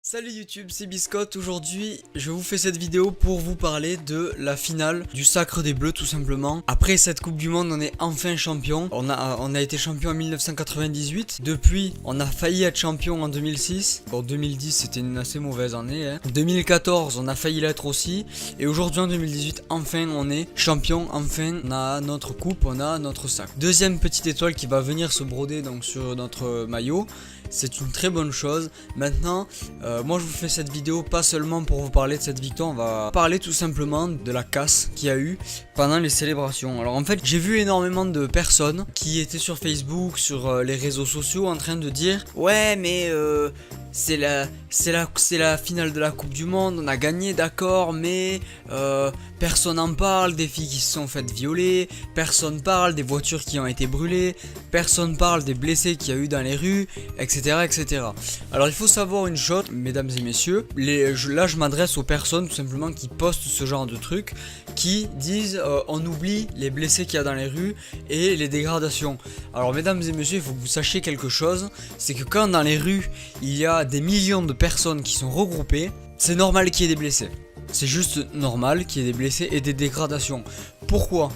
Salut YouTube, c'est Biscotte. Aujourd'hui, je vous fais cette vidéo pour vous parler de la finale du Sacre des Bleus, tout simplement. Après cette Coupe du Monde, on est enfin champion. On a été champion en 1998. Depuis, on a failli être champion en 2006. Bon, 2010, c'était une assez mauvaise année, hein. 2014, on a failli l'être aussi. Et aujourd'hui, en 2018, enfin, on est champion. Enfin, on a notre coupe, on a notre sac. Deuxième petite étoile qui va venir se broder donc sur notre maillot. C'est une très bonne chose. Maintenant, moi je vous fais cette vidéo pas seulement pour vous parler de cette victoire, on va parler tout simplement de la casse qu'il y a eu pendant les célébrations. Alors en fait, j'ai vu énormément de personnes qui étaient sur Facebook, sur les réseaux sociaux en train de dire ouais mais c'est la finale de la Coupe du Monde, on a gagné d'accord, mais personne n'en parle des filles qui se sont faites violer, personne parle des voitures qui ont été brûlées, personne parle des blessés qu'il y a eu dans les rues, etc. etc. Alors il faut savoir une chose, mesdames et messieurs, là je m'adresse aux personnes tout simplement qui postent ce genre de trucs, qui disent on oublie les blessés qu'il y a dans les rues et les dégradations. Alors mesdames et messieurs, il faut que vous sachiez quelque chose, c'est que quand dans les rues il y a des millions de personnes qui sont regroupées, c'est normal qu'il y ait des blessés. C'est juste normal qu'il y ait des blessés et des dégradations. Pourquoi ?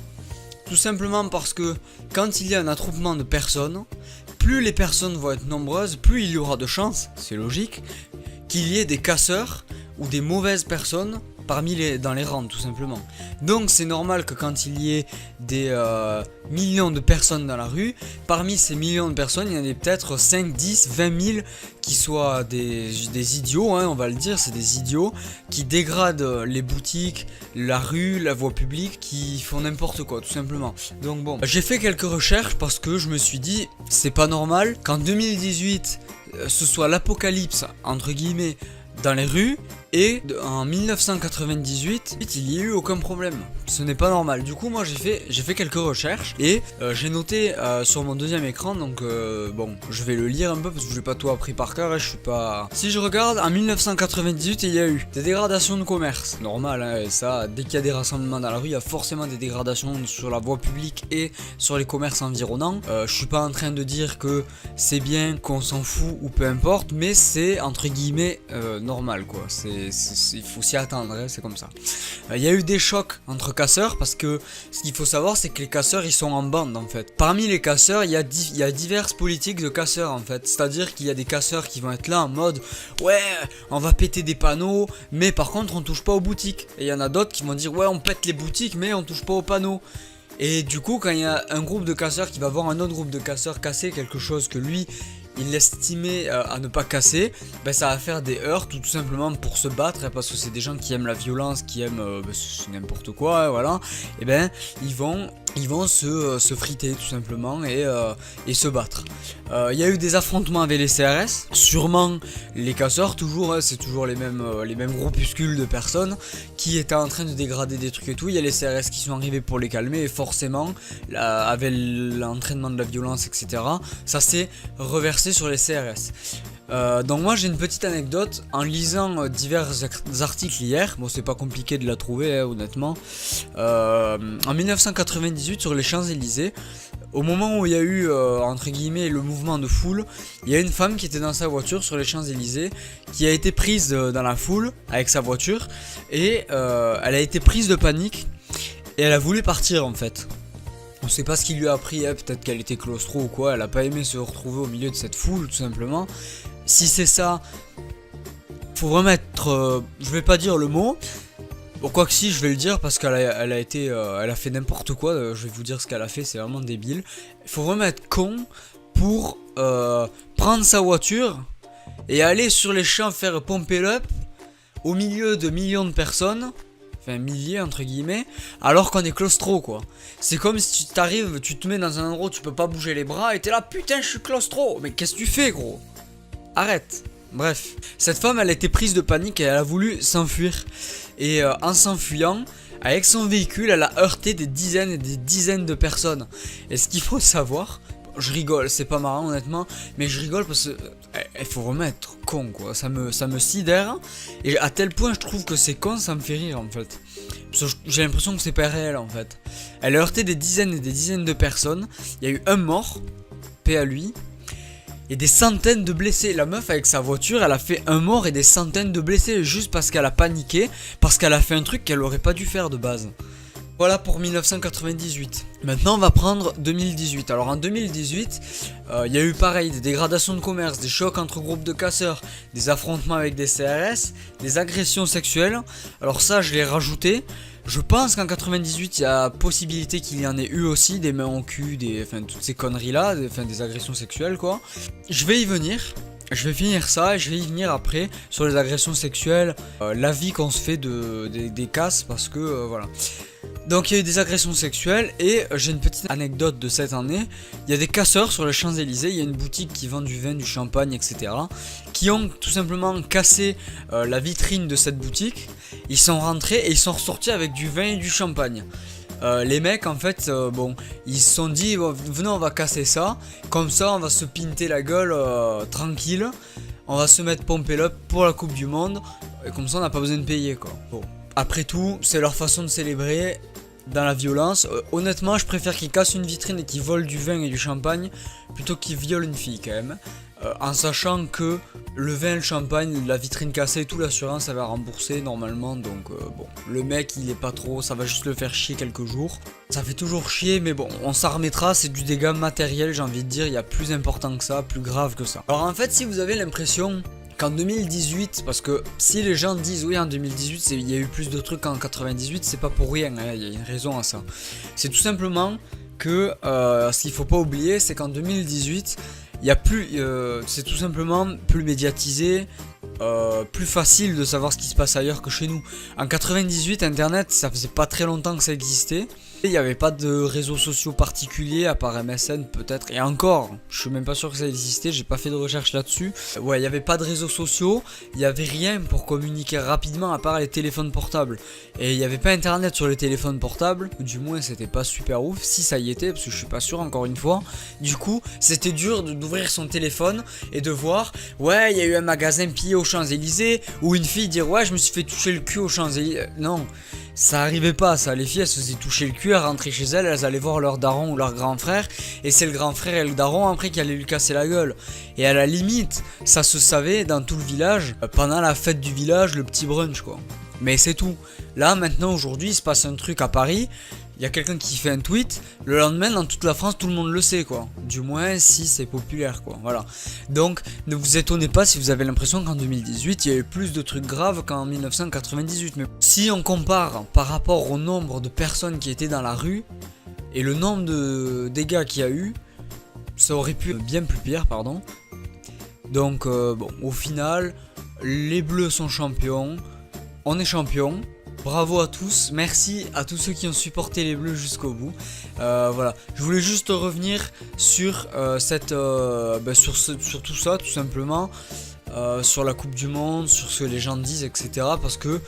Tout simplement parce que quand il y a un attroupement de personnes, plus les personnes vont être nombreuses, plus il y aura de chances, c'est logique, qu'il y ait des casseurs ou des mauvaises personnes dans les rangs tout simplement. Donc c'est normal que quand il y ait des millions de personnes dans la rue, parmi ces millions de personnes, il y en ait peut-être 5, 10, 20 000 qui soient des idiots, hein, on va le dire, c'est des idiots qui dégradent les boutiques, la rue, la voie publique, qui font n'importe quoi tout simplement. Donc bon, j'ai fait quelques recherches parce que je me suis dit, c'est pas normal qu'en 2018 ce soit l'apocalypse entre guillemets dans les rues et en 1998 il n'y a eu aucun problème. Ce n'est pas normal. Du coup moi j'ai fait quelques recherches et j'ai noté sur mon deuxième écran, donc bon je vais le lire un peu parce que je n'ai pas tout appris par cœur, hein, je suis pas... Si je regarde, en 1998 il y a eu des dégradations de commerce, normal, hein, ça, dès qu'il y a des rassemblements dans la rue il y a forcément des dégradations sur la voie publique et sur les commerces environnants. Je suis pas en train de dire que c'est bien, qu'on s'en fout ou peu importe, mais c'est entre guillemets normal quoi, il faut s'y attendre, hein, c'est comme ça. Il y a eu des chocs entre casseurs parce que ce qu'il faut savoir c'est que les casseurs ils sont en bande en fait. Parmi les casseurs il y a diverses politiques de casseurs en fait, c'est à dire qu'il y a des casseurs qui vont être là en mode ouais on va péter des panneaux mais par contre on touche pas aux boutiques, et il y en a d'autres qui vont dire ouais on pète les boutiques mais on touche pas aux panneaux. Et du coup quand il y a un groupe de casseurs qui va voir un autre groupe de casseurs casser quelque chose que lui il estimait à ne pas casser, ben ça va faire des heurts tout simplement pour se battre, hein, parce que c'est des gens qui aiment la violence, qui aiment n'importe quoi, hein, voilà. Et ben ils vont se friter tout simplement et se battre. Il y a eu des affrontements avec les CRS, sûrement les casseurs toujours, hein, c'est toujours les mêmes groupuscules de personnes qui étaient en train de dégrader des trucs et tout. Il y a les CRS qui sont arrivés pour les calmer et forcément avec l'entraînement de la violence etc, ça s'est reversé sur les CRS. Donc moi j'ai une petite anecdote en lisant divers articles hier, bon c'est pas compliqué de la trouver hein, honnêtement. En 1998 sur les Champs-Élysées, au moment où il y a eu entre guillemets le mouvement de foule, il y a une femme qui était dans sa voiture sur les Champs-Élysées qui a été prise dans la foule avec sa voiture et elle a été prise de panique et elle a voulu partir en fait. On sait pas ce qui lui a pris, hein, peut-être qu'elle était claustro ou quoi, elle a pas aimé se retrouver au milieu de cette foule tout simplement. Si c'est ça, faut vraiment être, je vais pas dire le mot, bon, quoi que si je vais le dire parce qu'elle a fait n'importe quoi, je vais vous dire ce qu'elle a fait, c'est vraiment débile. Il faut vraiment être con pour prendre sa voiture et aller sur les champs faire pomper l'up au milieu de millions de personnes. Enfin milliers entre guillemets, alors qu'on est claustro quoi. C'est comme si tu t'arrives, tu te mets dans un endroit où tu peux pas bouger les bras et t'es là putain je suis claustro. Mais qu'est-ce que tu fais gros? Arrête. Bref, cette femme elle a été prise de panique et elle a voulu s'enfuir. Et en s'enfuyant, avec son véhicule elle a heurté des dizaines et des dizaines de personnes. Et ce qu'il faut savoir, je rigole, c'est pas marrant honnêtement, mais je rigole parce que il faut vraiment être con quoi, ça me sidère, et à tel point je trouve que c'est con, ça me fait rire en fait. J'ai l'impression que c'est pas réel en fait. Elle a heurté des dizaines et des dizaines de personnes, il y a eu un mort, paix à lui, et des centaines de blessés. La meuf avec sa voiture, elle a fait un mort et des centaines de blessés juste parce qu'elle a paniqué, parce qu'elle a fait un truc qu'elle aurait pas dû faire de base. Voilà pour 1998. Maintenant on va prendre 2018. Alors en 2018, il y a eu pareil des dégradations de commerce, des chocs entre groupes de casseurs, des affrontements avec des CRS, des agressions sexuelles. Alors ça je l'ai rajouté. Je pense qu'en 98 il y a possibilité qu'il y en ait eu aussi, des mains au cul, toutes ces conneries là, des agressions sexuelles quoi. Je vais y venir. Je vais finir ça et je vais y venir après sur les agressions sexuelles, l'avis qu'on se fait des casses parce que voilà. Donc il y a eu des agressions sexuelles et j'ai une petite anecdote de cette année. Il y a des casseurs sur les Champs-Élysées, il y a une boutique qui vend du vin, du champagne, etc. qui ont tout simplement cassé la vitrine de cette boutique. Ils sont rentrés et ils sont ressortis avec du vin et du champagne. Les mecs en fait ils se sont dit venez on va casser ça, comme ça on va se pinter la gueule tranquille, on va se mettre pompé up pour la coupe du monde et comme ça on n'a pas besoin de payer quoi. Bon. Après tout c'est leur façon de célébrer dans la violence. Honnêtement je préfère qu'ils cassent une vitrine et qu'ils volent du vin et du champagne plutôt qu'ils violent une fille quand même. En sachant que le vin et le champagne, la vitrine cassée et tout, l'assurance ça va rembourser normalement. Donc bon, le mec il est pas trop, ça va juste le faire chier quelques jours. Ça fait toujours chier mais bon, on s'en remettra, c'est du dégât matériel j'ai envie de dire, il y a plus important que ça, plus grave que ça. Alors en fait si vous avez l'impression qu'en 2018, parce que si les gens disent oui en 2018 il y a eu plus de trucs qu'en 98, c'est pas pour rien, hein, il y a une raison à ça. C'est tout simplement que ce qu'il faut pas oublier c'est qu'en 2018 il y a plus, c'est tout simplement plus médiatisé, plus facile de savoir ce qui se passe ailleurs que chez nous. En 98, internet, ça faisait pas très longtemps que ça existait. Il n'y avait pas de réseaux sociaux particuliers à part MSN peut-être. Et encore, je suis même pas sûr que ça existait, j'ai pas fait de recherche là-dessus. Ouais, il n'y avait pas de réseaux sociaux, il n'y avait rien pour communiquer rapidement à part les téléphones portables. Et il n'y avait pas internet sur les téléphones portables, ou du moins c'était pas super ouf, si ça y était, parce que je suis pas sûr encore une fois. Du coup, c'était dur d'ouvrir son téléphone et de voir, ouais, il y a eu un magasin pillé aux Champs-Élysées, ou une fille dire, ouais, je me suis fait toucher le cul aux Champs-Élysées. Non. Ça arrivait pas ça, les filles elles se faisaient toucher le cul, elles rentraient chez elles, elles allaient voir leur daron ou leur grand frère, et c'est le grand frère et le daron après qui allaient lui casser la gueule. Et à la limite, ça se savait dans tout le village, pendant la fête du village, le petit brunch quoi. Mais c'est tout. Là maintenant aujourd'hui il se passe un truc à Paris, il y a quelqu'un qui fait un tweet, le lendemain dans toute la France tout le monde le sait quoi. Du moins si c'est populaire quoi, voilà. Donc ne vous étonnez pas si vous avez l'impression qu'en 2018 il y a eu plus de trucs graves qu'en 1998. Mais si on compare par rapport au nombre de personnes qui étaient dans la rue et le nombre de dégâts qu'il y a eu, ça aurait pu être bien plus pire pardon. Donc bon au final les bleus sont champions, on est champions. Bravo à tous, merci à tous ceux qui ont supporté les bleus jusqu'au bout. Voilà, je voulais juste revenir sur sur tout ça tout simplement, sur la coupe du monde, sur ce que les gens disent etc. Parce que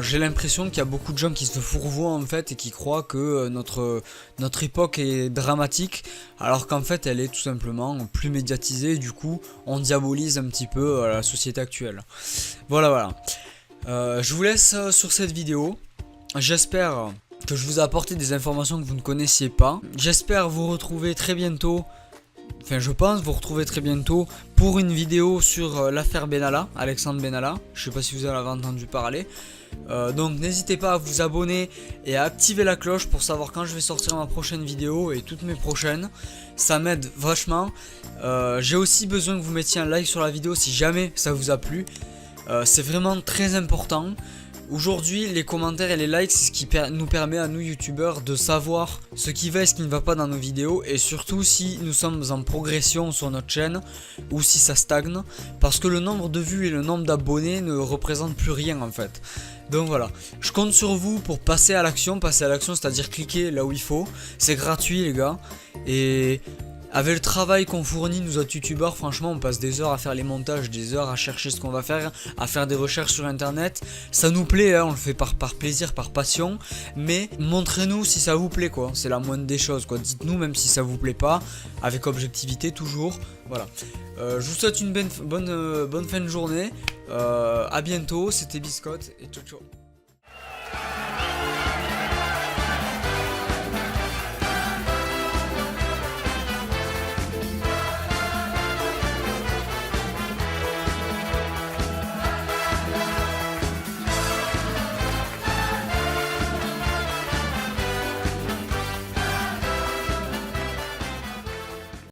j'ai l'impression qu'il y a beaucoup de gens qui se fourvoient en fait et qui croient que notre époque est dramatique alors qu'en fait elle est tout simplement plus médiatisée. Du coup on diabolise un petit peu la société actuelle. Voilà. Je vous laisse sur cette vidéo. J'espère que je vous ai apporté des informations que vous ne connaissiez pas. J'espère vous retrouver très bientôt. Enfin je pense vous retrouver très bientôt pour une vidéo sur l'affaire Benalla, Alexandre Benalla. Je sais pas si vous en avez entendu parler. Donc n'hésitez pas à vous abonner et à activer la cloche pour savoir quand je vais sortir ma prochaine vidéo et toutes mes prochaines. Ça m'aide vachement. J'ai aussi besoin que vous mettiez un like sur la vidéo si jamais ça vous a plu. C'est vraiment très important. Aujourd'hui les commentaires et les likes c'est ce qui nous permet à nous youtubeurs de savoir ce qui va et ce qui ne va pas dans nos vidéos, et surtout si nous sommes en progression sur notre chaîne ou si ça stagne, parce que le nombre de vues et le nombre d'abonnés ne représentent plus rien en fait. Donc voilà, je compte sur vous pour passer à l'action c'est à dire cliquer là où il faut, c'est gratuit les gars. Et avec le travail qu'on fournit nous autres youtubeurs, franchement on passe des heures à faire les montages, des heures à chercher ce qu'on va faire, à faire des recherches sur internet. Ça nous plaît hein, on le fait par plaisir, par passion. Mais montrez-nous si ça vous plaît quoi, c'est la moindre des choses quoi. Dites-nous même si ça vous plaît pas, avec objectivité toujours. Voilà, je vous souhaite une bonne fin de journée. À bientôt, c'était Biscotte et ciao ciao.